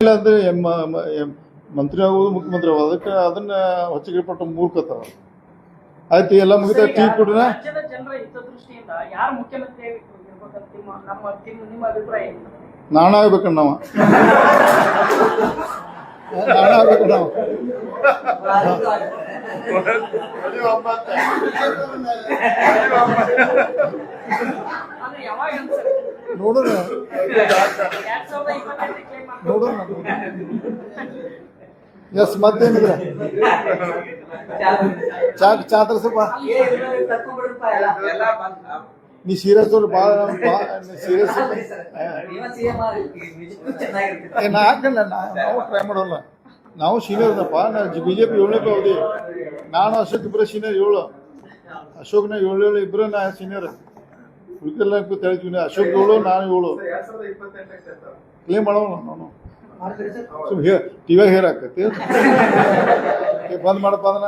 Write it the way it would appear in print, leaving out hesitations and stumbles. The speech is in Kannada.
ಅಂದ್ರೆ ಮಂತ್ರಿ ಆಗೋದು ಮುಖ್ಯಮಂತ್ರಿ ಆಗೋದು ಅದಕ್ಕೆ ಅದನ್ನ ಹೊಚ್ಚಿಗೆ ಪಟ್ಟ ಮೂರ್ಖತನ. ಆಯ್ತು, ಎಲ್ಲ ಮುಗಿತ ಟೀ ಕುಡಿನ ರಾಜ್ಯದ ಜನರ ಹಿತದೃಷ್ಟಿಯಿಂದ ಯಾರು ಮುಖ್ಯಮಂತ್ರಿ ಇರ್ಬೇಕಂತ ನಿಮ್ಮ ಅಭಿಪ್ರಾಯ ಏನು? ನಾಣ ಆಗ್ಬೇಕಣ್ಣ ನಾವು. ನಾಣ ಆಗ್ಬೇಕು ನಾವು. ಅಂದ್ರೆ ಯಾವಾಗ ಅನ್ಸುತ್ತೆ? ನೋಡೋಣ 2028 ಕ್ಲೇಮ್ ನೋಡೋಣ. ಎಸ್, ಮತ್ತೇನಿದ್ರೆ ಚಾ ತರ್ಸಪ್ಪ. ನೀ ಸೀರಿಯಸ್ ಭಾಳ ಸೀರಿಯಸ್ ನಾ ಹಾಕಲ್ಲ. ನಾವು ಟ್ರೈ ಮಾಡೋಲ್ಲ. ನಾವು ಸೀನಿಯರ್ ಅದಪ್ಪ. ನಾವು BJP 7ನೇ ಅವಧಿ. ನಾನು ಅಶೋಕ್ ಇಬ್ಬರ ಸೀನಿಯರ್ 7. ಅಶೋಕ್ನ 7 ಇಬ್ಬರ ನಾ ಸೀನಿಯರ್. ಉಳಿಕೆಲ್ಲ ತಿಳಿದ್ವಿ. ಅಶೋಕ್ 7 ನಾನು 7 ಕ್ಲೇಮ್ ಮಾಡೋಣ. ನಾನು ಟಿವಿಯಾಗ ಹೇರಾಕತಿ ಬಂದ್ ಮಾಡಪ್ಪ ಅದನ್ನ.